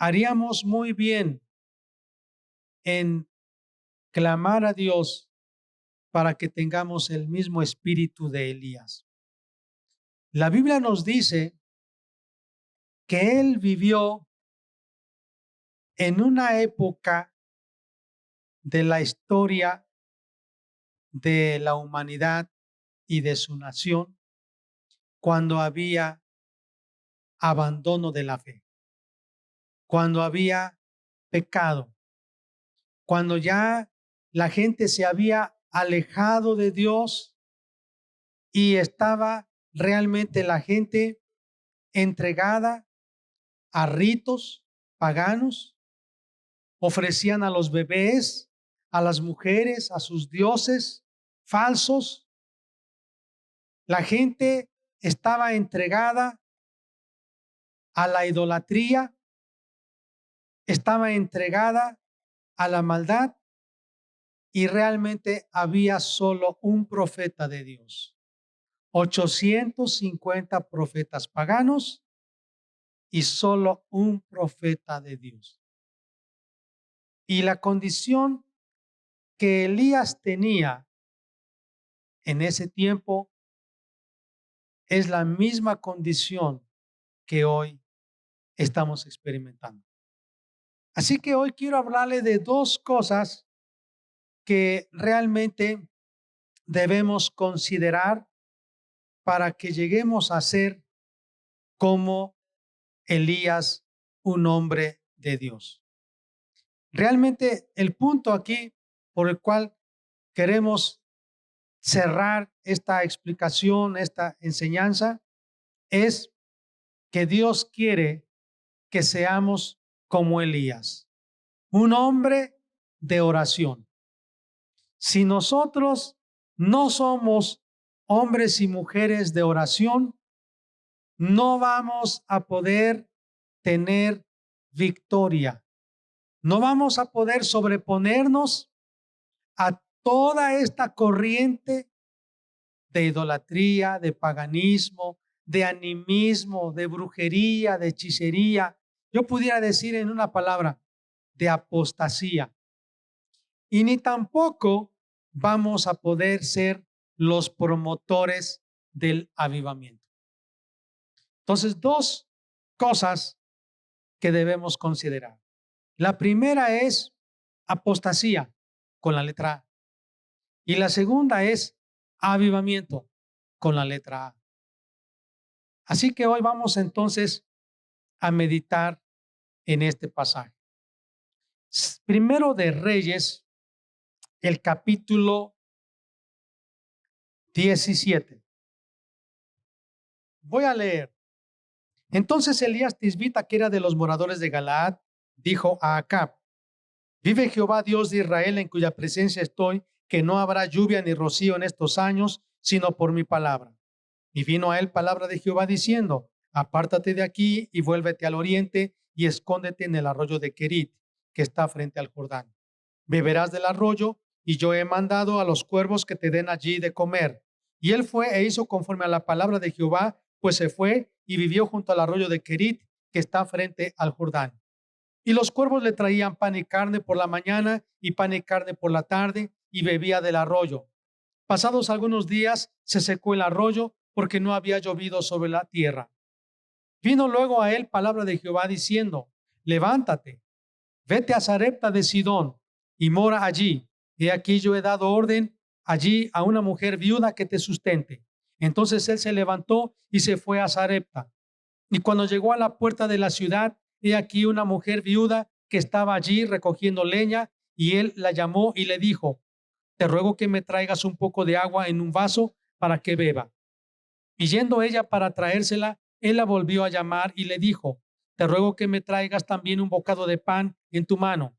haríamos muy bien en clamar a Dios para que tengamos el mismo espíritu de Elías. La Biblia nos dice que él vivió en una época de la historia de la humanidad y de su nación cuando había abandono de la fe, cuando había pecado, cuando ya la gente se había alejado de Dios y estaba realmente la gente entregada a ritos paganos, ofrecían a los bebés, a las mujeres, a sus dioses falsos. La gente estaba entregada a la idolatría, estaba entregada a la maldad y realmente había solo un profeta de Dios. 850 profetas paganos y solo un profeta de Dios. Y la condición que Elías tenía en ese tiempo es la misma condición que hoy estamos experimentando. Así que hoy quiero hablarle de dos cosas que realmente debemos considerar para que lleguemos a ser como Elías, un hombre de Dios. Realmente el punto aquí por el cual queremos cerrar esta explicación, esta enseñanza, es que Dios quiere que seamos como Elías, un hombre de oración. Si nosotros no somos hombres y mujeres de oración, no vamos a poder tener victoria. No vamos a poder sobreponernos a toda esta corriente de idolatría, de paganismo, de animismo, de brujería, de hechicería. Yo pudiera decir en una palabra, de apostasía. Y ni tampoco vamos a poder ser los promotores del avivamiento. Entonces, dos cosas que debemos considerar. La primera es apostasía, con la letra A. Y la segunda es avivamiento, con la letra A. Así que hoy vamos entonces a meditar en este pasaje. Primero de Reyes, el capítulo 17. Voy a leer. Entonces Elías Tisbita, que era de los moradores de Galaad, dijo a Acab: vive Jehová Dios de Israel, en cuya presencia estoy, que no habrá lluvia ni rocío en estos años, sino por mi palabra. Y vino a él palabra de Jehová diciendo: apártate de aquí y vuélvete al oriente y escóndete en el arroyo de Querit, que está frente al Jordán. Beberás del arroyo, y yo he mandado a los cuervos que te den allí de comer. Y él fue e hizo conforme a la palabra de Jehová, pues se fue y vivió junto al arroyo de Querit, que está frente al Jordán. Y los cuervos le traían pan y carne por la mañana y pan y carne por la tarde, y bebía del arroyo. Pasados algunos días se secó el arroyo, porque no había llovido sobre la tierra. Vino luego a él palabra de Jehová diciendo: levántate, vete a Sarepta de Sidón y mora allí. He aquí yo he dado orden allí a una mujer viuda que te sustente. Entonces él se levantó y se fue a Sarepta. Y cuando llegó a la puerta de la ciudad, he aquí una mujer viuda que estaba allí recogiendo leña, y él la llamó y le dijo: te ruego que me traigas un poco de agua en un vaso para que beba. Y yendo ella para traérsela, él la volvió a llamar y le dijo: te ruego que me traigas también un bocado de pan en tu mano.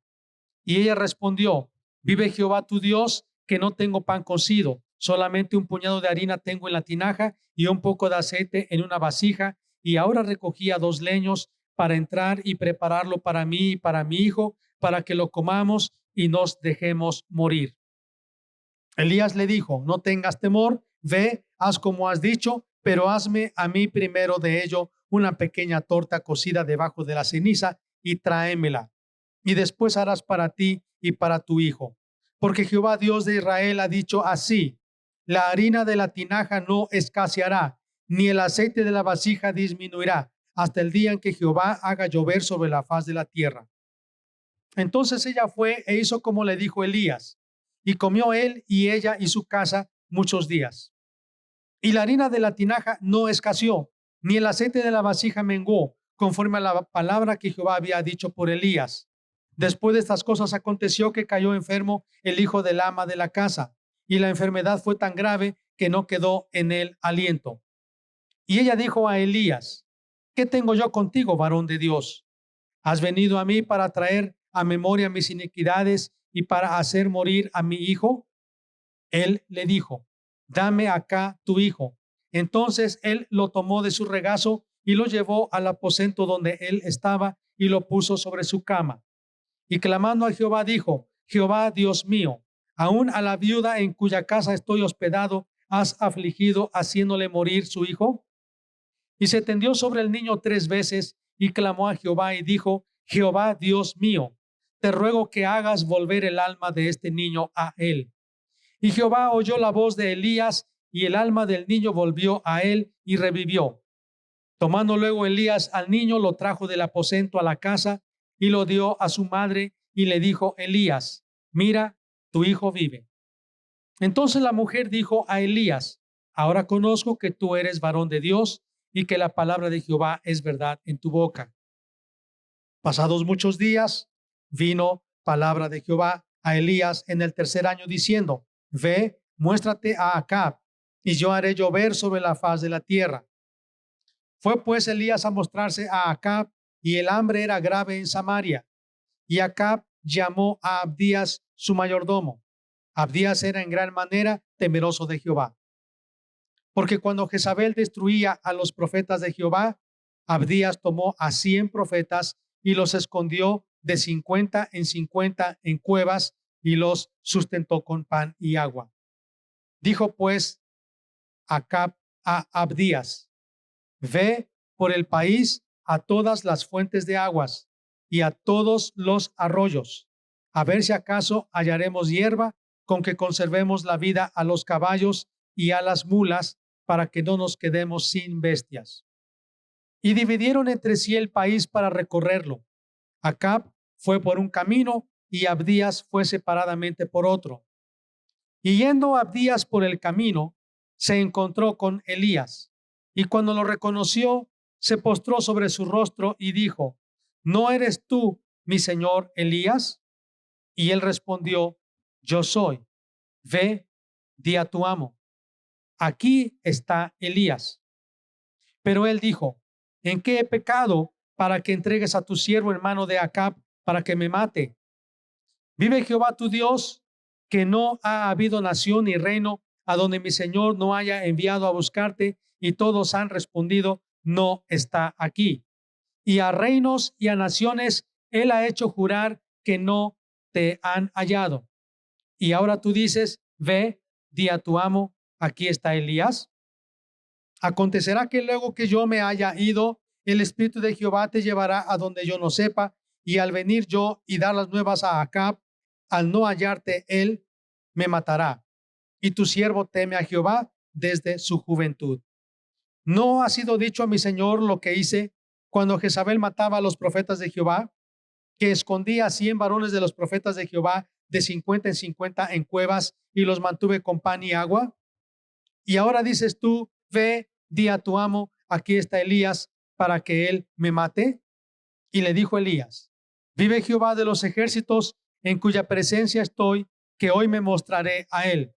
Y ella respondió: vive Jehová tu Dios, que no tengo pan cocido, solamente un puñado de harina tengo en la tinaja y un poco de aceite en una vasija, y ahora recogía 2 leños para entrar y prepararlo para mí y para mi hijo, para que lo comamos y nos dejemos morir. Elías le dijo: no tengas temor, ve, haz como has dicho, pero hazme a mí primero de ello una pequeña torta cocida debajo de la ceniza y tráemela, y después harás para ti y para tu hijo. Porque Jehová Dios de Israel ha dicho así: la harina de la tinaja no escaseará, ni el aceite de la vasija disminuirá, hasta el día en que Jehová haga llover sobre la faz de la tierra. Entonces ella fue e hizo como le dijo Elías, y comió él y ella y su casa muchos días. Y la harina de la tinaja no escaseó, ni el aceite de la vasija menguó, conforme a la palabra que Jehová había dicho por Elías. Después de estas cosas aconteció que cayó enfermo el hijo del ama de la casa, y la enfermedad fue tan grave que no quedó en él aliento. Y ella dijo a Elías: ¿qué tengo yo contigo, varón de Dios? ¿Has venido a mí para traer a memoria mis iniquidades y para hacer morir a mi hijo? Él le dijo: dame acá tu hijo. Entonces él lo tomó de su regazo y lo llevó al aposento donde él estaba y lo puso sobre su cama. Y clamando a Jehová dijo: Jehová Dios mío, aún a la viuda en cuya casa estoy hospedado, ¿has afligido haciéndole morir su hijo? Y se tendió sobre el niño 3 veces y clamó a Jehová y dijo: Jehová Dios mío, te ruego que hagas volver el alma de este niño a él. Y Jehová oyó la voz de Elías, y el alma del niño volvió a él y revivió. Tomando luego Elías al niño, lo trajo del aposento a la casa y lo dio a su madre, y le dijo Elías: mira, tu hijo vive. Entonces la mujer dijo a Elías: ahora conozco que tú eres varón de Dios y que la palabra de Jehová es verdad en tu boca. Pasados muchos días, vino palabra de Jehová a Elías en el 3er año diciendo: ve, muéstrate a Acab, y yo haré llover sobre la faz de la tierra. Fue pues Elías a mostrarse a Acab, y el hambre era grave en Samaria. Y Acab llamó a Abdías su mayordomo. Abdías era en gran manera temeroso de Jehová. Porque cuando Jezabel destruía a los profetas de Jehová, Abdías tomó a 100 profetas y los escondió de 50 en 50 en cuevas y los sustentó con pan y agua. Dijo pues Acab a Abdías: ve por el país a todas las fuentes de aguas y a todos los arroyos, a ver si acaso hallaremos hierba con que conservemos la vida a los caballos y a las mulas, para que no nos quedemos sin bestias. Y dividieron entre sí el país para recorrerlo. Acab fue por un camino y Abdías fue separadamente por otro. Y yendo Abdías por el camino, se encontró con Elías, y cuando lo reconoció, se postró sobre su rostro y dijo: ¿no eres tú, mi señor Elías? Y él respondió: yo soy. Ve, di a tu amo: aquí está Elías. Pero él dijo: ¿en qué he pecado para que entregues a tu siervo en mano de Acab para que me mate? Vive Jehová tu Dios, que no ha habido nación ni reino a donde mi señor no haya enviado a buscarte. Y todos han respondido: no está aquí. Y a reinos y a naciones él ha hecho jurar que no te han hallado. Y ahora tú dices: ve, di a tu amo: aquí está Elías. Acontecerá que luego que yo me haya ido, el Espíritu de Jehová te llevará a donde yo no sepa, y al venir yo y dar las nuevas a Acab, al no hallarte él, me matará. Y tu siervo teme a Jehová desde su juventud. ¿No ha sido dicho a mi señor lo que hice cuando Jezabel mataba a los profetas de Jehová, que escondía a 100 varones de los profetas de Jehová de 50 en 50 en cuevas y los mantuve con pan y agua? Y ahora dices tú: ve, di a tu amo: aquí está Elías, para que él me mate. Y le dijo Elías: vive Jehová de los ejércitos, en cuya presencia estoy, que hoy me mostraré a él.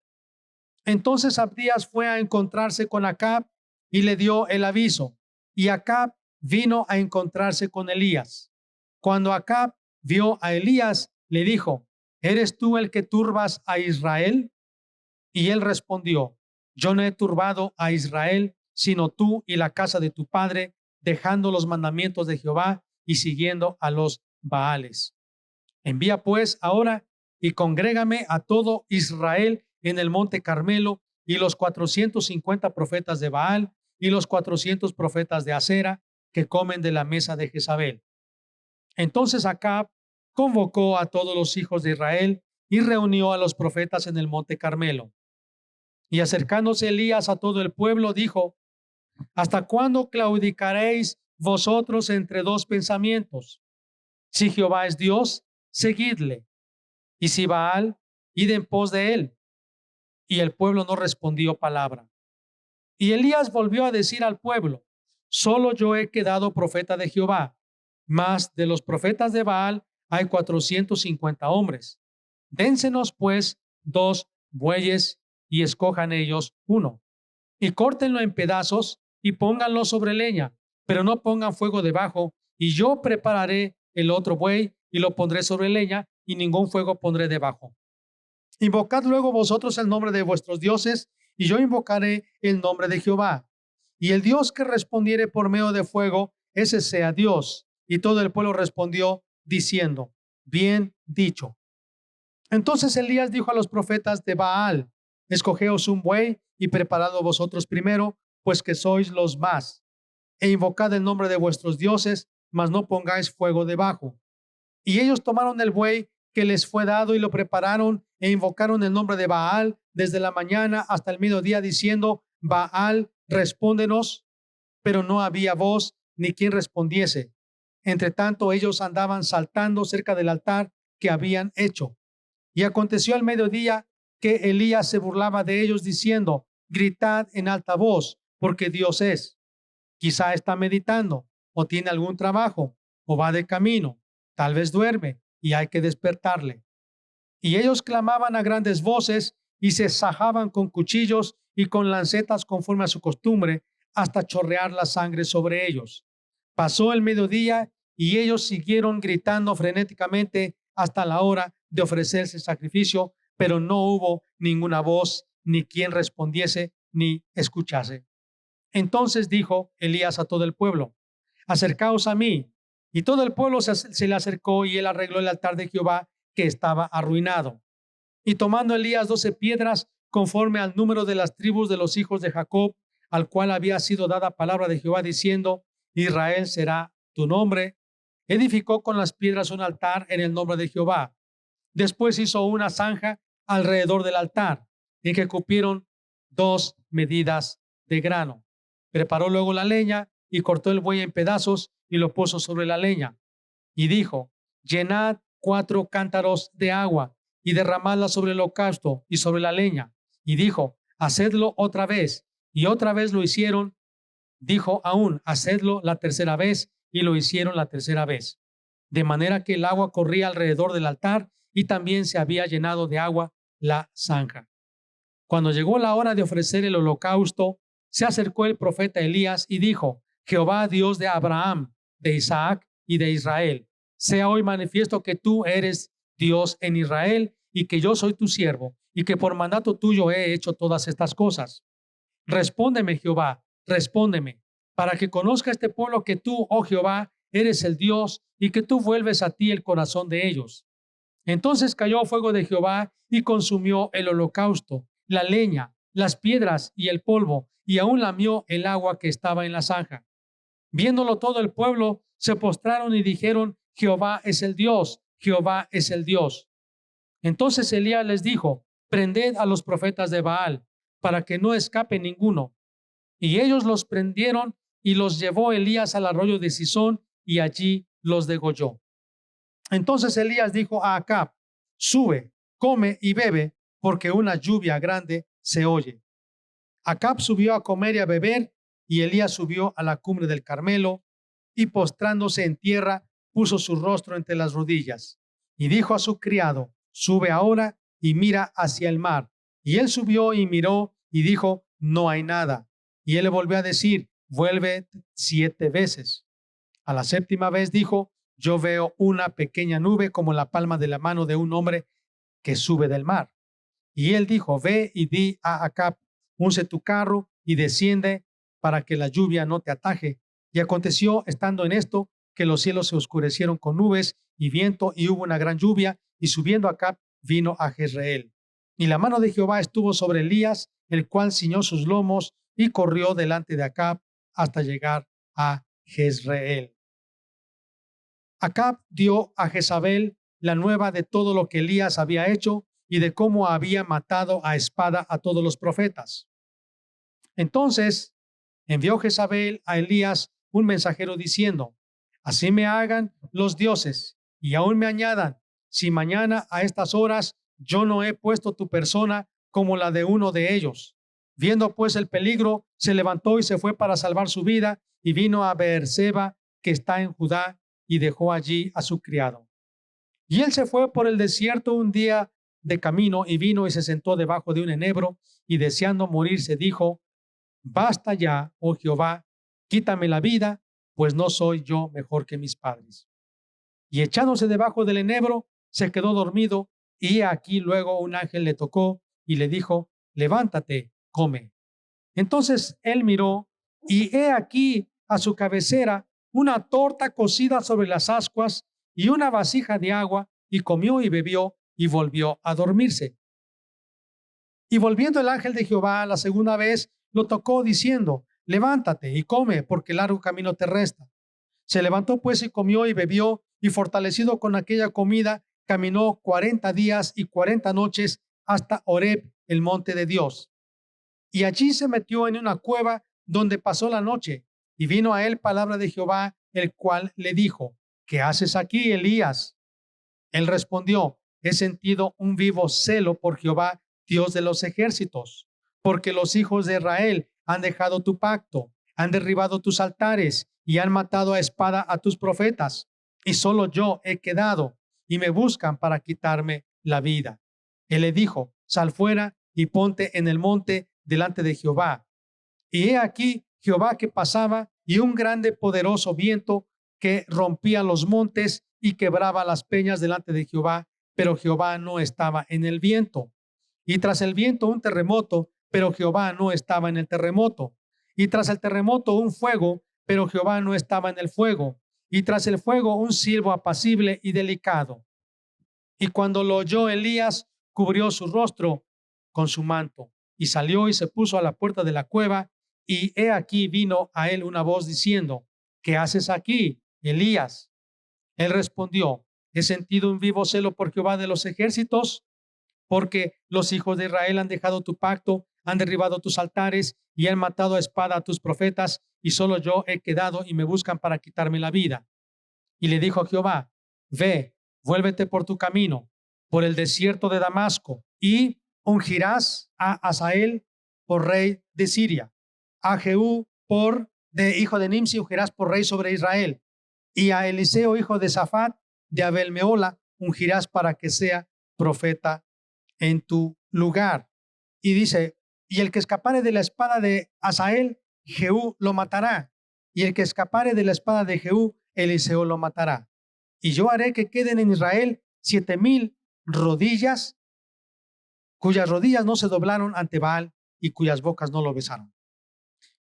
Entonces Abdías fue a encontrarse con Acab y le dio el aviso, y Acab vino a encontrarse con Elías. Cuando Acab vio a Elías, le dijo: ¿eres tú el que turbas a Israel? Y él respondió: yo no he turbado a Israel, sino tú y la casa de tu padre, dejando los mandamientos de Jehová y siguiendo a los Baales. Envía pues ahora y congrégame a todo Israel en el monte Carmelo, y los 450 profetas de Baal y los 400 profetas de Acera, que comen de la mesa de Jezabel. Entonces Acab convocó a todos los hijos de Israel y reunió a los profetas en el monte Carmelo. Y acercándose Elías a todo el pueblo, dijo: ¿Hasta cuándo claudicaréis vosotros entre dos pensamientos? Si Jehová es Dios, seguidle, y si Baal, id en pos de él. Y el pueblo no respondió palabra. Y Elías volvió a decir al pueblo: solo yo he quedado profeta de Jehová, mas de los profetas de Baal hay 450 hombres. Dénsenos pues 2 bueyes y escojan ellos uno, y córtenlo en pedazos y pónganlo sobre leña, pero no pongan fuego debajo, y yo prepararé el otro buey y lo pondré sobre leña, y ningún fuego pondré debajo. Invocad luego vosotros el nombre de vuestros dioses, y yo invocaré el nombre de Jehová. Y el Dios que respondiere por medio de fuego, ese sea Dios. Y todo el pueblo respondió diciendo: bien dicho. Entonces Elías dijo a los profetas de Baal: escogeos un buey y preparadlo vosotros primero, pues que sois los más, e invocad el nombre de vuestros dioses, mas no pongáis fuego debajo. Y ellos tomaron el buey que les fue dado y lo prepararon e invocaron el nombre de Baal desde la mañana hasta el mediodía, diciendo: Baal, respóndenos. Pero no había voz ni quien respondiese. Entre tanto, ellos andaban saltando cerca del altar que habían hecho. Y aconteció al mediodía que Elías se burlaba de ellos diciendo: gritad en alta voz, porque Dios es. Quizá está meditando, o tiene algún trabajo, o va de camino, tal vez duerme y hay que despertarle. Y ellos clamaban a grandes voces y se sajaban con cuchillos y con lancetas conforme a su costumbre, hasta chorrear la sangre sobre ellos. Pasó el mediodía y ellos siguieron gritando frenéticamente hasta la hora de ofrecerse sacrificio, pero no hubo ninguna voz, ni quien respondiese, ni escuchase. Entonces dijo Elías a todo el pueblo: acercaos a mí. Y todo el pueblo se le acercó, y él arregló el altar de Jehová, que estaba arruinado. Y tomando Elías 12 piedras, conforme al número de las tribus de los hijos de Jacob, al cual había sido dada palabra de Jehová, diciendo: Israel será tu nombre, edificó con las piedras un altar en el nombre de Jehová. Después hizo una zanja alrededor del altar, en que cupieron 2 medidas de grano. Preparó luego la leña y cortó el buey en pedazos y lo puso sobre la leña. Y dijo: llenad 4 cántaros de agua y derramadla sobre el holocausto y sobre la leña. Y dijo: hacedlo otra vez. Y otra vez lo hicieron. Dijo aún: hacedlo la tercera vez. Y lo hicieron la tercera vez. De manera que el agua corría alrededor del altar, y también se había llenado de agua la zanja. Cuando llegó la hora de ofrecer el holocausto, se acercó el profeta Elías y dijo: Jehová, Dios de Abraham, de Isaac y de Israel, sea hoy manifiesto que tú eres Dios en Israel, y que yo soy tu siervo, y que por mandato tuyo he hecho todas estas cosas. Respóndeme, Jehová, respóndeme, para que conozca este pueblo que tú, oh Jehová, eres el Dios, y que tú vuelves a ti el corazón de ellos. Entonces cayó fuego de Jehová y consumió el holocausto, la leña, las piedras y el polvo, y aún lamió el agua que estaba en la zanja. Viéndolo todo el pueblo, se postraron y dijeron: Jehová es el Dios, Jehová es el Dios. Entonces Elías les dijo: prended a los profetas de Baal, para que no escape ninguno. Y ellos los prendieron, y los llevó Elías al arroyo de Cisón, y allí los degolló. Entonces Elías dijo a Acab: sube, come y bebe, porque una lluvia grande se oye. Acab subió a comer y a beber, y Elías subió a la cumbre del Carmelo, y postrándose en tierra, puso su rostro entre las rodillas, y dijo a su criado: sube ahora y mira hacia el mar. Y él subió y miró, y dijo: no hay nada. Y él le volvió a decir: vuelve 7 veces. A la 7ª vez dijo: yo veo una pequeña nube como la palma de la mano de un hombre que sube del mar. Y él dijo: ve y di a Acab: unce tu carro y desciende, para que la lluvia no te ataje. Y aconteció, estando en esto, que los cielos se oscurecieron con nubes y viento, y hubo una gran lluvia, y subiendo Acab vino a Jezreel. Y la mano de Jehová estuvo sobre Elías, el cual ciñó sus lomos y corrió delante de Acab hasta llegar a Jezreel. Acab dio a Jezabel la nueva de todo lo que Elías había hecho y de cómo había matado a espada a todos los profetas. Entonces envió Jezabel a Elías un mensajero diciendo: así me hagan los dioses y aún me añadan, si mañana a estas horas yo no he puesto tu persona como la de uno de ellos. Viendo pues el peligro, se levantó y se fue para salvar su vida y vino a Beerseba, que está en Judá, y dejó allí a su criado. Y él se fue por el desierto un día de camino y vino y se sentó debajo de un enebro y deseando morirse dijo: basta ya, oh Jehová, quítame la vida, pues no soy yo mejor que mis padres. Y echándose debajo del enebro, se quedó dormido, y aquí luego un ángel le tocó y le dijo: levántate, come. Entonces él miró, y he aquí a su cabecera una torta cocida sobre las ascuas y una vasija de agua, y comió y bebió y volvió a dormirse. Y volviendo el ángel de Jehová la segunda vez, lo tocó diciendo: levántate y come, porque largo camino te resta. Se levantó pues y comió y bebió, y fortalecido con aquella comida, caminó 40 días y 40 noches hasta Horeb, el monte de Dios. Y allí se metió en una cueva donde pasó la noche. Y vino a él palabra de Jehová, el cual le dijo: ¿qué haces aquí, Elías? Él respondió: he sentido un vivo celo por Jehová, Dios de los ejércitos, porque los hijos de Israel han dejado tu pacto, han derribado tus altares y han matado a espada a tus profetas. Y solo yo he quedado, y me buscan para quitarme la vida. Él le dijo: sal fuera y ponte en el monte delante de Jehová. Y he aquí Jehová que pasaba, y un grande poderoso viento que rompía los montes y quebraba las peñas delante de Jehová, pero Jehová no estaba en el viento. Y tras el viento un terremoto, pero Jehová no estaba en el terremoto. Y tras el terremoto un fuego, pero Jehová no estaba en el fuego. Y tras el fuego un silbo apacible y delicado. Y cuando lo oyó Elías, cubrió su rostro con su manto y salió y se puso a la puerta de la cueva. Y he aquí vino a él una voz diciendo: ¿qué haces aquí, Elías? Él respondió: he sentido un vivo celo por Jehová de los ejércitos, porque los hijos de Israel han dejado tu pacto, han derribado tus altares y han matado a espada a tus profetas, y solo yo he quedado y me buscan para quitarme la vida. Y le dijo Jehová: ve, vuélvete por tu camino, por el desierto de Damasco, y ungirás a Asael por rey de Siria, a Jehú por de hijo de Nimsi ungirás por rey sobre Israel, y a Eliseo hijo de Safat de Abel Meola ungirás para que sea profeta en tu lugar. Y dice: y el que escapare de la espada de Asael, Jehú lo matará, y el que escapare de la espada de Jehú, Eliseo lo matará. Y yo haré que queden en Israel 7,000 rodillas, cuyas rodillas no se doblaron ante Baal y cuyas bocas no lo besaron.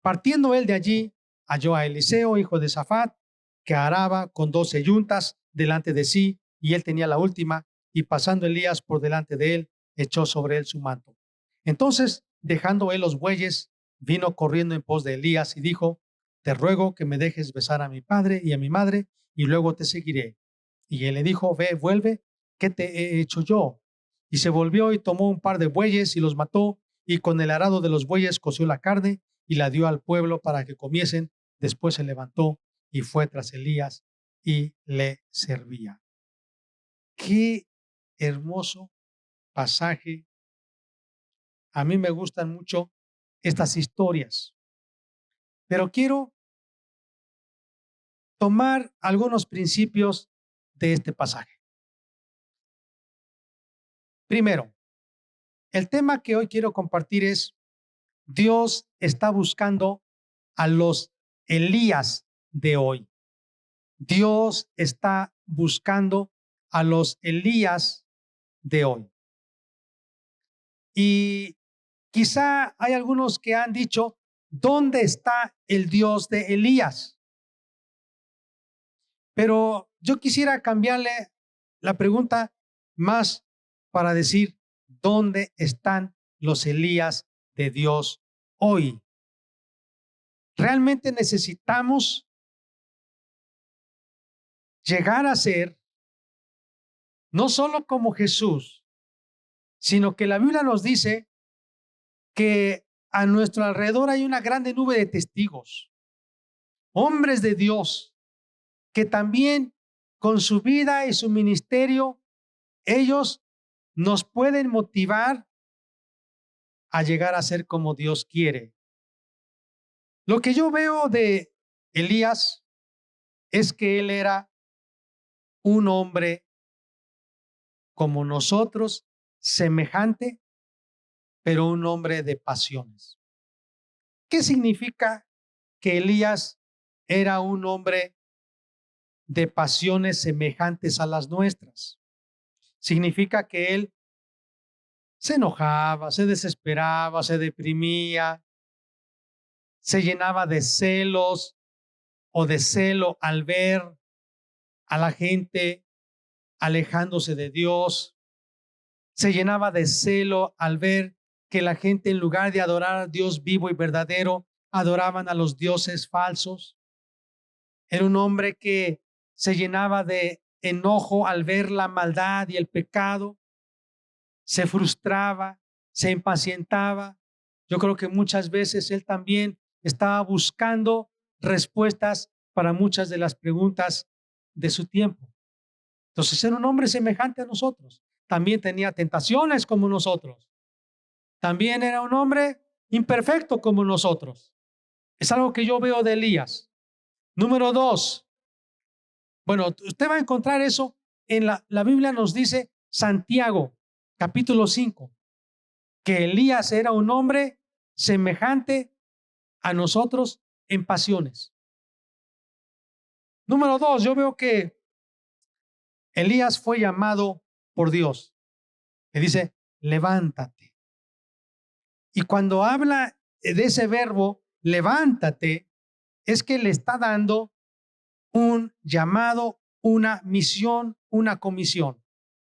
Partiendo él de allí, halló a Eliseo, hijo de Safat, que araba con 12 yuntas delante de sí, y él tenía la última, y pasando Elías por delante de él, echó sobre él su manto. Entonces, dejando él los bueyes, vino corriendo en pos de Elías y dijo: te ruego que me dejes besar a mi padre y a mi madre, y luego te seguiré. Y él le dijo: ve, vuelve, ¿qué te he hecho yo? Y se volvió y tomó un par de bueyes y los mató, y con el arado de los bueyes coció la carne y la dio al pueblo para que comiesen. Después se levantó y fue tras Elías y le servía. Qué hermoso pasaje. A mí me gustan mucho estas historias, pero quiero tomar algunos principios de este pasaje. Primero, el tema que hoy quiero compartir es: Dios está buscando a los Elías de hoy. Dios está buscando a los Elías de hoy. Y quizá hay algunos que han dicho: ¿dónde está el Dios de Elías? Pero yo quisiera cambiarle la pregunta más para decir: ¿dónde están los Elías de Dios hoy? ¿Realmente necesitamos llegar a ser no solo como Jesús, sino que la Biblia nos dice que a nuestro alrededor hay una grande nube de testigos, hombres de Dios, que también con su vida y su ministerio, ellos nos pueden motivar a llegar a ser como Dios quiere. Lo que yo veo de Elías es que él era un hombre como nosotros, semejante, pero un hombre de pasiones. ¿Qué significa que Elías era un hombre de pasiones semejantes a las nuestras? Significa que él se enojaba, se desesperaba, se deprimía, se llenaba de celos o de celo al ver a la gente alejándose de Dios. Se llenaba de celo al ver que la gente, en lugar de adorar a Dios vivo y verdadero, adoraban a los dioses falsos. Era un hombre que se llenaba de enojo al ver la maldad y el pecado. Se frustraba, se impacientaba. Yo creo que muchas veces él también estaba buscando respuestas para muchas de las preguntas de su tiempo. Entonces era un hombre semejante a nosotros. También tenía tentaciones como nosotros. También era un hombre imperfecto como nosotros. Es algo que yo veo de Elías. Número 2. Bueno, usted va a encontrar eso en la Biblia nos dice Santiago, capítulo 5, que Elías era un hombre semejante a nosotros en pasiones. Número 2, yo veo que Elías fue llamado por Dios. Le dice, levántate. Y cuando habla de ese verbo, levántate, es que le está dando un llamado, una misión, una comisión.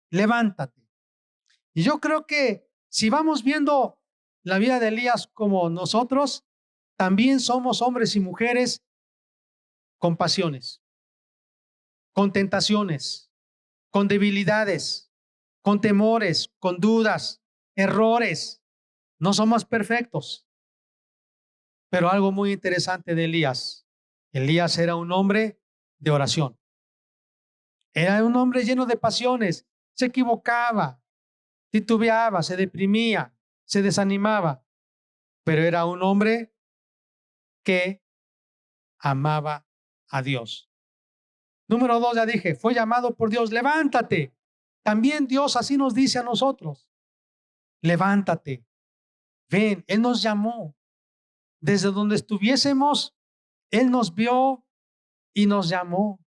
Levántate. Y yo creo que si vamos viendo la vida de Elías como nosotros, también somos hombres y mujeres con pasiones, con tentaciones, con debilidades, con temores, con dudas, errores. No somos perfectos. Pero algo muy interesante de Elías. Elías era un hombre de oración. Era un hombre lleno de pasiones. Se equivocaba, titubeaba, se deprimía, se desanimaba. Pero era un hombre que amaba a Dios. Número 2, ya dije, fue llamado por Dios. Levántate. También Dios así nos dice a nosotros. Levántate. Ven, Él nos llamó. Desde donde estuviésemos, Él nos vio y nos llamó.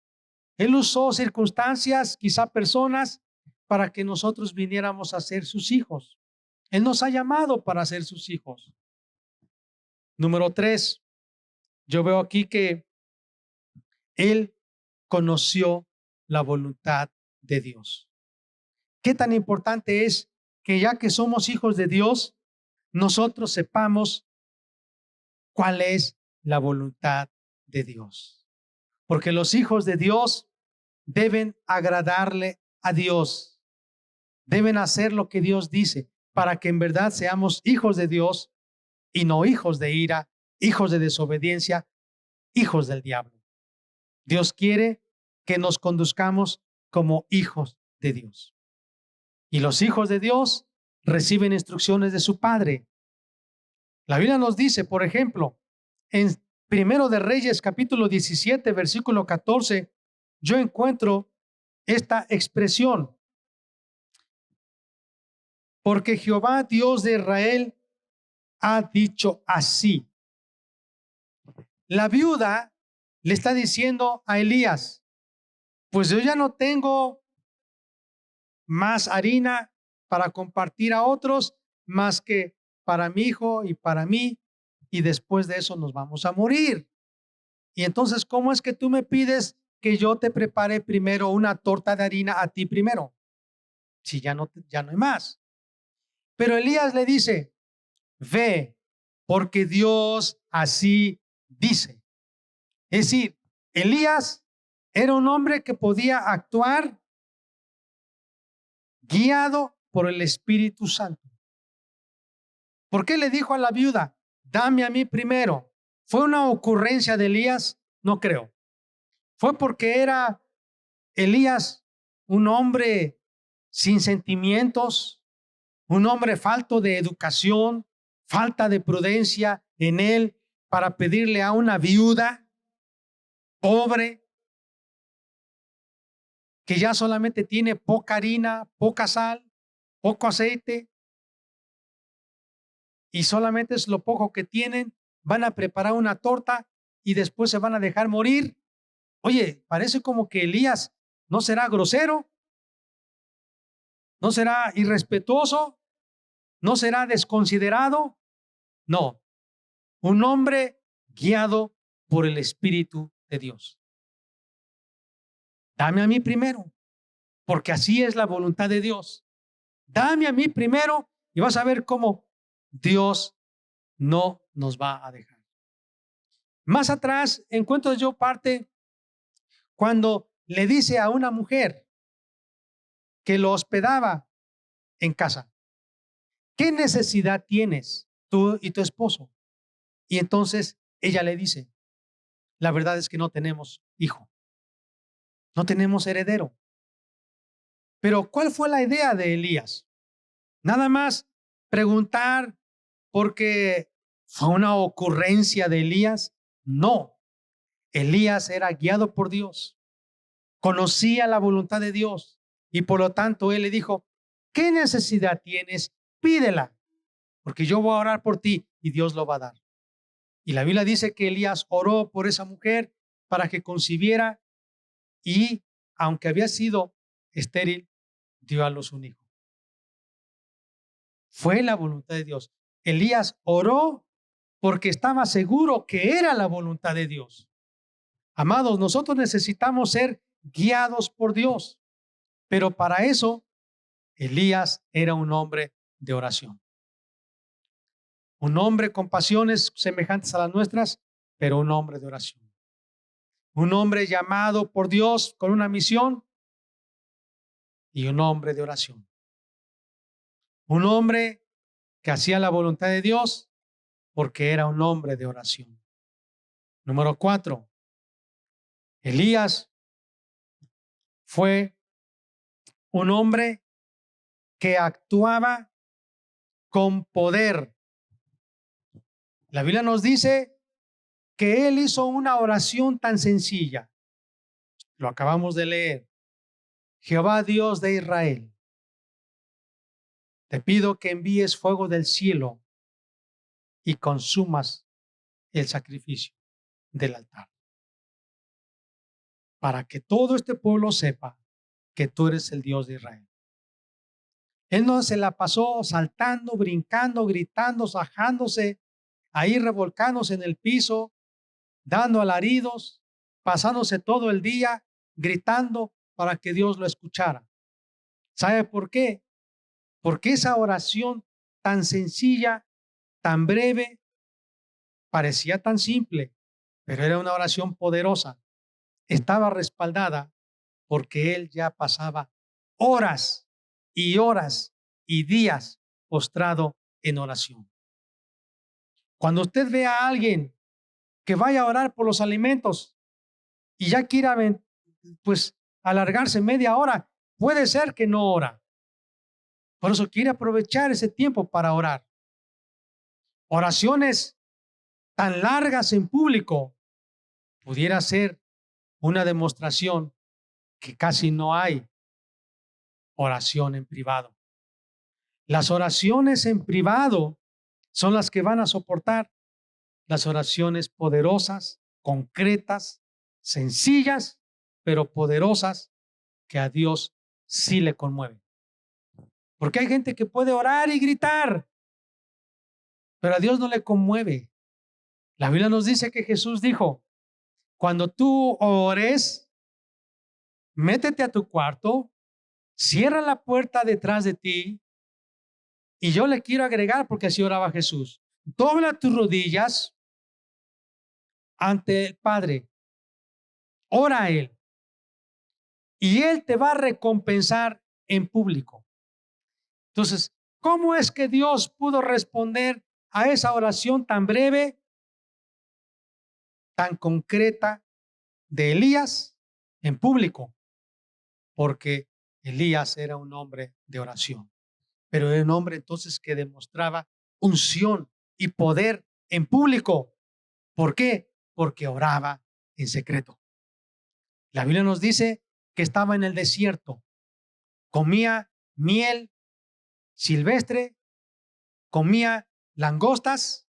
Él usó circunstancias, quizá personas, para que nosotros viniéramos a ser sus hijos. Él nos ha llamado para ser sus hijos. Número 3, yo veo aquí que Él conoció la voluntad de Dios. ¿Qué tan importante es que ya que somos hijos de Dios, nosotros sepamos cuál es la voluntad de Dios? Porque los hijos de Dios deben agradarle a Dios, deben hacer lo que Dios dice para que en verdad seamos hijos de Dios y no hijos de ira, hijos de desobediencia, hijos del diablo. Dios quiere que nos conduzcamos como hijos de Dios. Y los hijos de Dios reciben instrucciones de su Padre. La Biblia nos dice, por ejemplo, en Primero de Reyes, capítulo 17, versículo 14, yo encuentro esta expresión. Porque Jehová, Dios de Israel, ha dicho así. La viuda le está diciendo a Elías, pues yo ya no tengo más harina para compartir a otros, más que para mi hijo y para mí, y después de eso nos vamos a morir. Y entonces, ¿cómo es que tú me pides que yo te prepare primero una torta de harina a ti primero? Si ya no hay más. Pero Elías le dice, ve, porque Dios así dice. Es decir, Elías Era un hombre que podía actuar guiado por el Espíritu Santo. ¿Por qué le dijo a la viuda, dame a mí primero? ¿Fue una ocurrencia de Elías? No creo. Fue porque era Elías un hombre sin sentimientos, un hombre falto de educación, falta de prudencia en él para pedirle a una viuda pobre que ya solamente tiene poca harina, poca sal, poco aceite y solamente es lo poco que tienen, van a preparar una torta y después se van a dejar morir. Oye, parece como que Elías no será grosero, no será irrespetuoso, no será desconsiderado. No, un hombre guiado por el Espíritu de Dios. Dame a mí primero, porque así es la voluntad de Dios. Dame a mí primero y vas a ver cómo Dios no nos va a dejar. Más atrás encuentro yo parte cuando le dice a una mujer que lo hospedaba en casa, ¿qué necesidad tienes tú y tu esposo? Y entonces ella le dice, la verdad es que no tenemos hijo, no tenemos heredero. Pero ¿cuál fue la idea de Elías? Nada más preguntar porque fue una ocurrencia de Elías. No, Elías era guiado por Dios, conocía la voluntad de Dios y por lo tanto él le dijo, ¿qué necesidad tienes? Pídela, porque yo voy a orar por ti y Dios lo va a dar. Y la Biblia dice que Elías oró por esa mujer para que concibiera y aunque había sido estéril, dio a luz un hijo. Fue la voluntad de Dios. Elías oró porque estaba seguro que era la voluntad de Dios. Amados, nosotros necesitamos ser guiados por Dios, pero para eso Elías era un hombre de oración. Un hombre con pasiones semejantes a las nuestras, pero un hombre de oración. Un hombre llamado por Dios con una misión y un hombre de oración. Un hombre que hacía la voluntad de Dios porque era un hombre de oración. Número 4. Elías fue un hombre que actuaba con poder. La Biblia nos dice que él hizo una oración tan sencilla. Lo acabamos de leer. Jehová Dios de Israel, te pido que envíes fuego del cielo y consumas el sacrificio del altar, para que todo este pueblo sepa que tú eres el Dios de Israel. Él no se la pasó saltando, brincando, gritando, sajándose, ahí revolcándose en el piso, dando alaridos, pasándose todo el día gritando para que Dios lo escuchara. ¿Sabe por qué? Porque esa oración tan sencilla, tan breve, parecía tan simple, pero era una oración poderosa. Estaba respaldada porque él ya pasaba horas y horas y días postrado en oración. Cuando usted ve a alguien que vaya a orar por los alimentos y ya quiera pues alargarse media hora, puede ser que no ora. Por eso quiere aprovechar ese tiempo para orar. Oraciones tan largas en público pudiera ser una demostración que casi no hay oración en privado. Las oraciones en privado son las que van a soportar las oraciones poderosas, concretas, sencillas, pero poderosas que a Dios sí le conmueven. Porque hay gente que puede orar y gritar, pero a Dios no le conmueve. La Biblia nos dice que Jesús dijo, cuando tú ores, métete a tu cuarto, cierra la puerta detrás de ti y yo le quiero agregar, porque así oraba Jesús, dobla tus rodillas ante el Padre, ora a Él y Él te va a recompensar en público. Entonces, ¿cómo es que Dios pudo responder a esa oración tan breve, tan concreta de Elías en público? Porque Elías era un hombre de oración, pero era un hombre entonces que demostraba unción y poder en público. ¿Por qué? Porque oraba en secreto. La Biblia nos dice que estaba en el desierto, comía miel silvestre, comía langostas,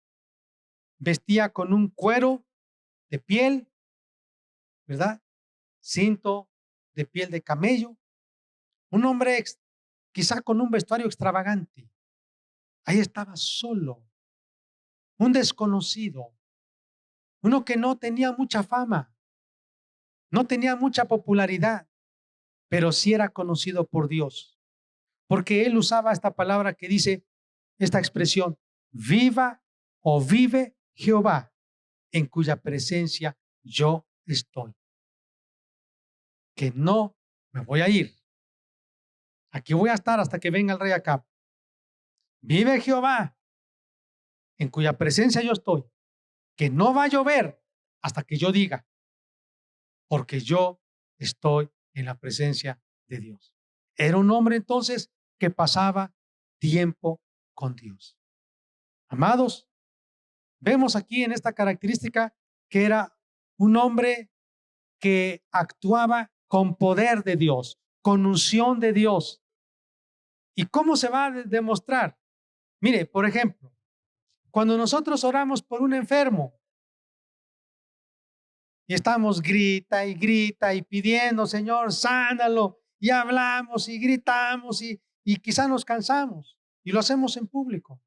vestía con un cuero de piel, ¿verdad? Cinto de piel de camello. Un hombre quizá con un vestuario extravagante. Ahí estaba solo, un desconocido, uno que no tenía mucha fama, no tenía mucha popularidad, pero sí era conocido por Dios, porque él usaba esta palabra que dice, esta expresión, viva o vive Jehová, en cuya presencia yo estoy. Que no me voy a ir. Aquí voy a estar hasta que venga el rey Acab. Vive Jehová, en cuya presencia yo estoy. Que no va a llover hasta que yo diga, porque yo estoy en la presencia de Dios. Era un hombre entonces que pasaba tiempo con Dios. Amados, vemos aquí en esta característica que era un hombre que actuaba con poder de Dios, con unción de Dios. ¿Y cómo se va a demostrar? Mire, por ejemplo, cuando nosotros oramos por un enfermo y estamos grita y pidiendo, Señor, sánalo, y hablamos y gritamos y quizá nos cansamos y lo hacemos en público.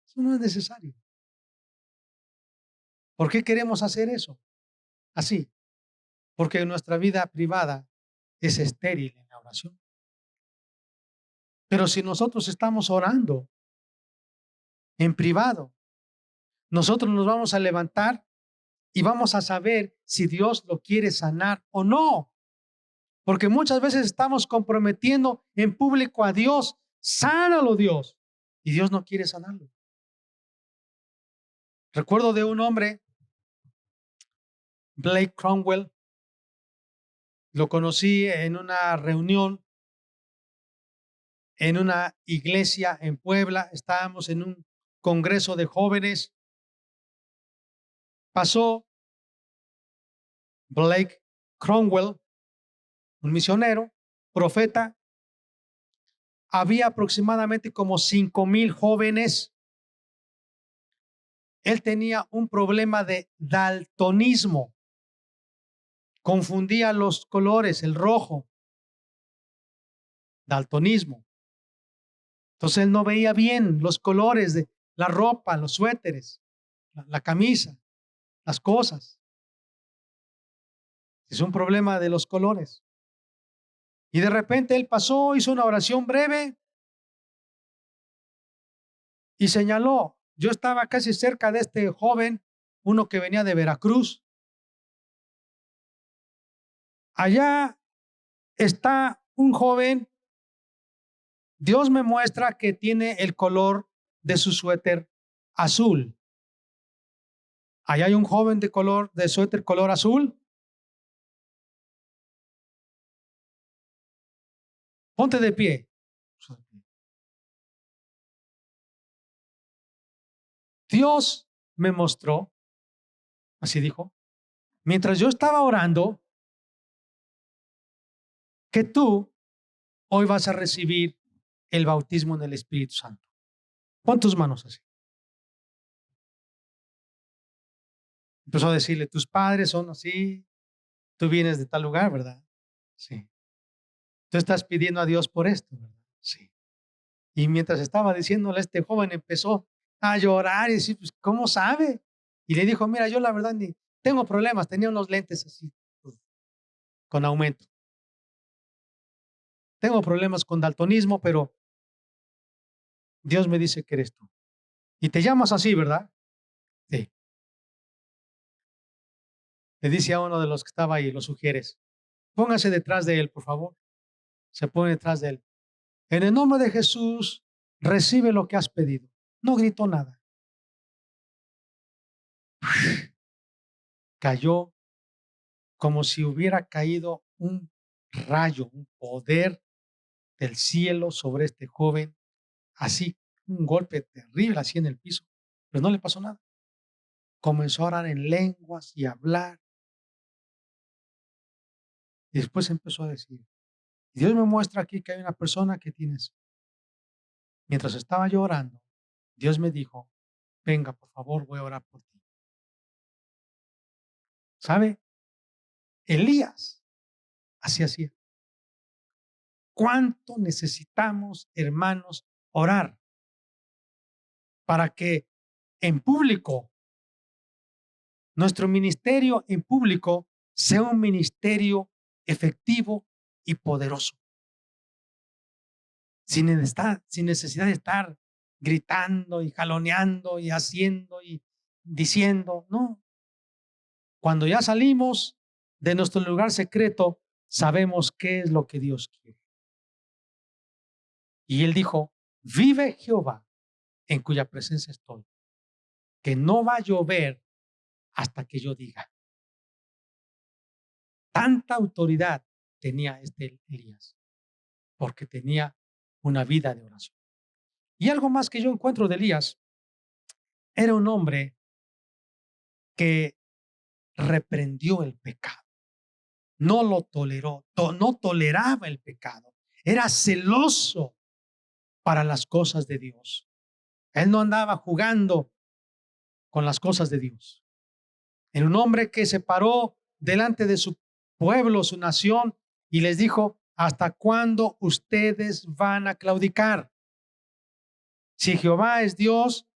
Eso no es necesario. ¿Por qué queremos hacer eso? Así, porque nuestra vida privada es estéril en la oración. Pero si nosotros estamos orando en privado, nosotros nos vamos a levantar y vamos a saber si Dios lo quiere sanar o no. Porque muchas veces estamos comprometiendo en público a Dios, sánalo Dios, y Dios no quiere sanarlo. Recuerdo de un hombre, Blake Cromwell, lo conocí en una reunión, en una iglesia en Puebla, estábamos en un congreso de jóvenes. Pasó Blake Cromwell, un misionero, profeta. Había aproximadamente como 5,000 jóvenes. Él tenía un problema de daltonismo. Confundía los colores, el rojo, daltonismo. Entonces él no veía bien los colores de la ropa, los suéteres, la camisa, las cosas. Es un problema de los colores. Y de repente él pasó, hizo una oración breve y señaló, yo estaba casi cerca de este joven, uno que venía de Veracruz. Allá está un joven, Dios me muestra que tiene el color de su suéter azul. Allá hay un joven de suéter color azul. Ponte de pie. Dios me mostró, así dijo, mientras yo estaba orando, que tú hoy vas a recibir el bautismo en el Espíritu Santo. Pon tus manos así. Empezó a decirle, tus padres son así, tú vienes de tal lugar, ¿verdad? Sí. Tú estás pidiendo a Dios por esto, ¿verdad? Sí. Y mientras estaba diciéndole, este joven empezó a llorar y decir, pues, ¿cómo sabe? Y le dijo, mira, yo la verdad ni tengo problemas, tenía unos lentes así, pues, con aumento. Tengo problemas con daltonismo, pero Dios me dice que eres tú. Y te llamas así, ¿verdad? Sí. Le dice a uno de los que estaba ahí, los sugieres. Póngase detrás de él, por favor. Se pone detrás de él. En el nombre de Jesús, recibe lo que has pedido. No gritó nada. Cayó como si hubiera caído un rayo, un poder del cielo sobre este joven, así, un golpe terrible así en el piso, pero no le pasó nada. Comenzó a orar en lenguas y a hablar, y después empezó a decir, Dios me muestra aquí que hay una persona que tiene eso. Mientras estaba yo orando, Dios me dijo, venga, por favor, voy a orar por ti. ¿Sabe? Elías así hacía. ¿Cuánto necesitamos, hermanos, orar para que en público, nuestro ministerio en público sea un ministerio efectivo y poderoso? Sin necesidad de estar gritando y jaloneando y haciendo y diciendo, no. Cuando ya salimos de nuestro lugar secreto, sabemos qué es lo que Dios quiere. Y él dijo, vive Jehová, en cuya presencia estoy, que no va a llover hasta que yo diga. Tanta autoridad tenía este Elías, porque tenía una vida de oración. Y algo más que yo encuentro de Elías, era un hombre que reprendió el pecado, no lo toleró, no toleraba el pecado, era celoso para las cosas de Dios. Él no andaba jugando con las cosas de Dios. Era un hombre que se paró delante de su pueblo, su nación, y les dijo, ¿hasta cuándo ustedes van a claudicar? Si Jehová es Dios,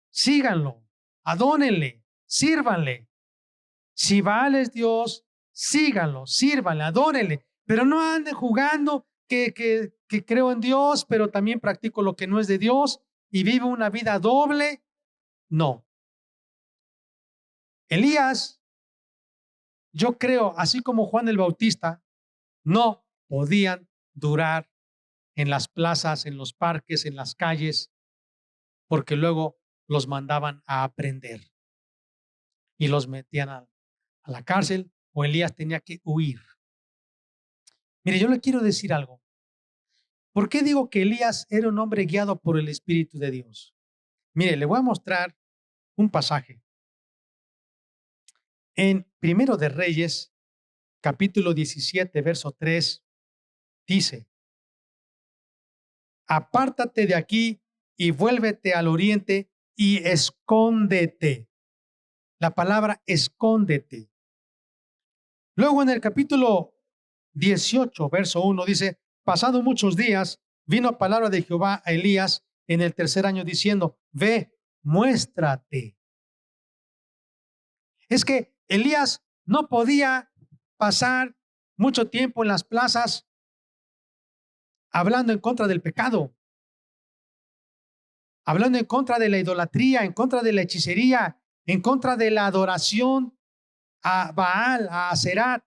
síganlo, adónenle, sírvanle. Si Baal es Dios, síganlo, sírvanle, adórenle, pero no anden jugando que creo en Dios, pero también practico lo que no es de Dios y vivo una vida doble. No. Elías, yo creo, así como Juan el Bautista, no podían durar en las plazas, en los parques, en las calles, porque luego los mandaban a aprender y los metían a la cárcel o Elías tenía que huir. Mire, yo le quiero decir algo. ¿Por qué digo que Elías era un hombre guiado por el Espíritu de Dios? Mire, le voy a mostrar un pasaje. En Primero de Reyes, capítulo 17, verso 3, dice, apártate de aquí y vuélvete al oriente y escóndete. La palabra escóndete. Luego en el capítulo 18, verso 1, dice, pasado muchos días, vino palabra de Jehová a Elías en el tercer año diciendo, ve, muéstrate. Es que Elías no podía pasar mucho tiempo en las plazas hablando en contra del pecado, hablando en contra de la idolatría, en contra de la hechicería, en contra de la adoración a Baal, a Aserat,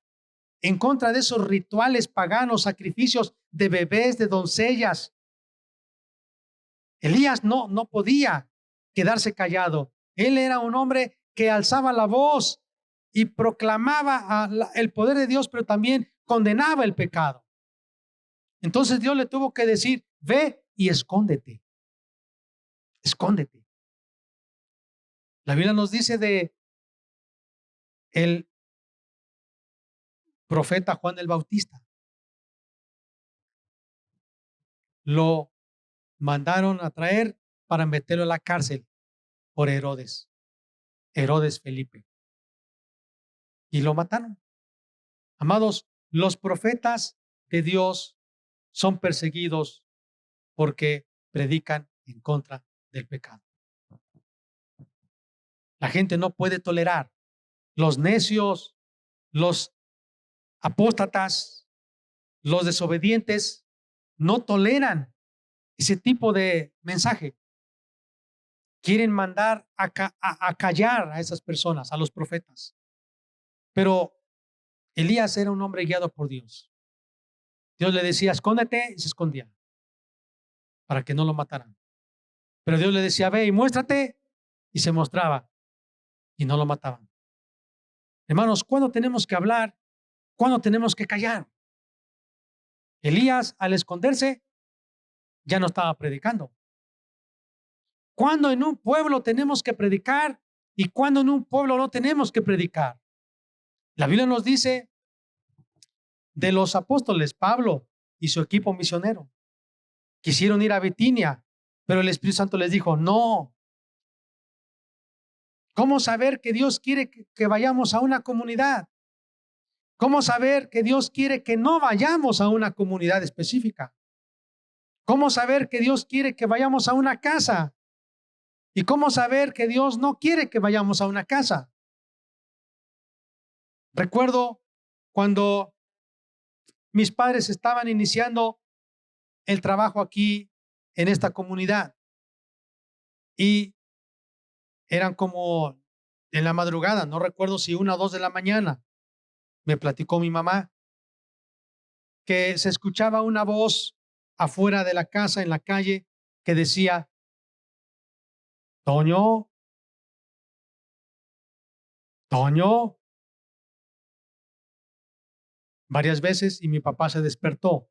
en contra de esos rituales paganos, sacrificios de bebés, de doncellas. Elías no podía quedarse callado. Él era un hombre que alzaba la voz y proclamaba el poder de Dios, pero también condenaba el pecado. Entonces Dios le tuvo que decir, ve y escóndete. Escóndete. La Biblia nos dice de el profeta Juan el Bautista. Lo mandaron a traer para meterlo en la cárcel por Herodes Felipe. Y lo mataron. Amados, los profetas de Dios son perseguidos porque predican en contra del pecado. La gente no puede tolerar. Los necios, los apóstatas, los desobedientes no toleran ese tipo de mensaje. Quieren mandar a callar a esas personas, a los profetas. Pero Elías era un hombre guiado por Dios. Dios le decía, escóndete, y se escondía para que no lo mataran. Pero Dios le decía, ve y muéstrate, y se mostraba y no lo mataban. Hermanos, ¿cuándo tenemos que hablar? ¿Cuándo tenemos que callar? Elías, al esconderse, ya no estaba predicando. ¿Cuándo en un pueblo tenemos que predicar y cuándo en un pueblo no tenemos que predicar? La Biblia nos dice de los apóstoles, Pablo y su equipo misionero. Quisieron ir a Bitinia, pero el Espíritu Santo les dijo, no. ¿Cómo saber que Dios quiere que vayamos a una comunidad? ¿Cómo saber que Dios quiere que no vayamos a una comunidad específica? ¿Cómo saber que Dios quiere que vayamos a una casa? ¿Y cómo saber que Dios no quiere que vayamos a una casa? Recuerdo cuando mis padres estaban iniciando el trabajo aquí en esta comunidad y eran como en la madrugada, no recuerdo si 1 o 2 de la mañana, me platicó mi mamá que se escuchaba una voz afuera de la casa, en la calle, que decía, Toño, Toño, varias veces y mi papá se despertó,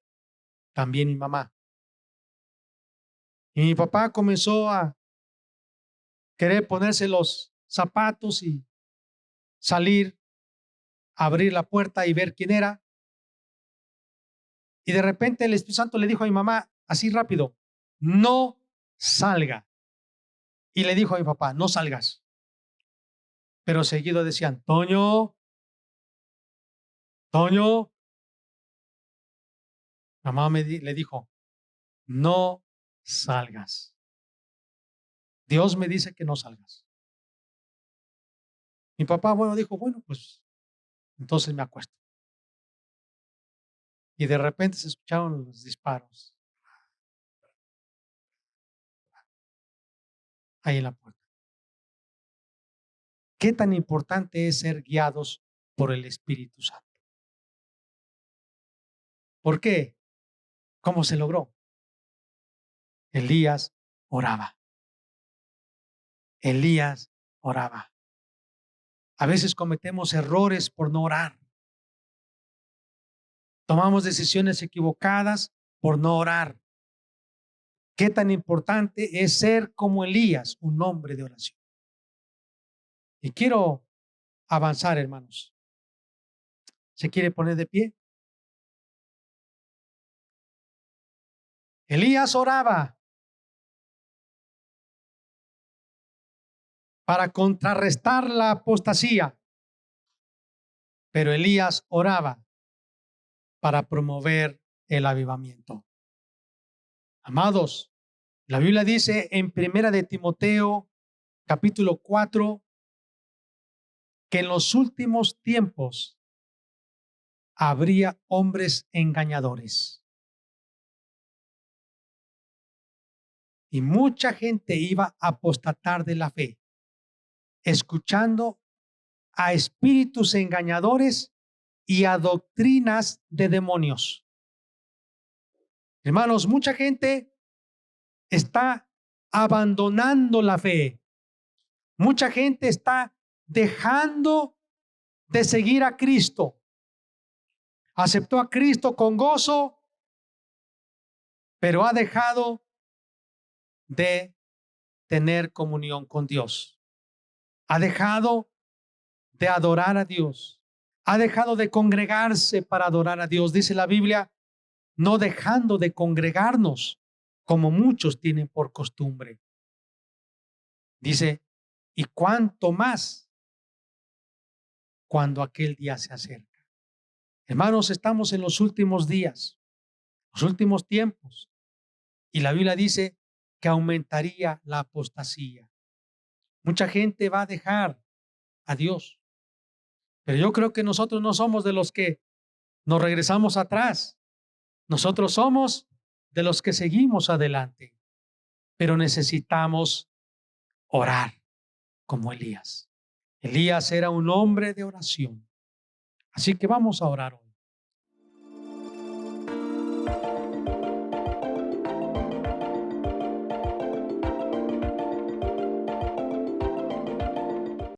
también mi mamá. Y mi papá comenzó a querer ponerse los zapatos y salir, abrir la puerta y ver quién era. Y de repente el Espíritu Santo le dijo a mi mamá, así rápido, no salga. Y le dijo a mi papá, no salgas. Pero seguido decían, Toño, Toño. Mamá le dijo, no salgas. Dios me dice que no salgas. Mi papá, bueno, dijo, bueno, pues entonces me acuesto. Y de repente se escucharon los disparos ahí en la puerta. ¿Qué tan importante es ser guiados por el Espíritu Santo? ¿Por qué? ¿Cómo se logró? Elías oraba. Elías oraba. A veces cometemos errores por no orar. Tomamos decisiones equivocadas por no orar. ¿Qué tan importante es ser como Elías, un hombre de oración? Y quiero avanzar, hermanos. ¿Se quiere poner de pie? Elías oraba para contrarrestar la apostasía, pero Elías oraba para promover el avivamiento. Amados, la Biblia dice en 1 de Timoteo, capítulo 4, que en los últimos tiempos habría hombres engañadores. Y mucha gente iba a apostatar de la fe, escuchando a espíritus engañadores y a doctrinas de demonios. Hermanos, mucha gente está abandonando la fe. Mucha gente está dejando de seguir a Cristo. Aceptó a Cristo con gozo, pero ha dejado de tener comunión con Dios. Ha dejado de adorar a Dios. Ha dejado de congregarse para adorar a Dios. Dice la Biblia, no dejando de congregarnos como muchos tienen por costumbre. Dice, y cuánto más cuando aquel día se acerca. Hermanos, estamos en los últimos días, los últimos tiempos, y la Biblia dice que aumentaría la apostasía. Mucha gente va a dejar a Dios, pero yo creo que nosotros no somos de los que nos regresamos atrás. Nosotros somos de los que seguimos adelante, pero necesitamos orar como Elías. Elías era un hombre de oración. Así que vamos a orar hoy.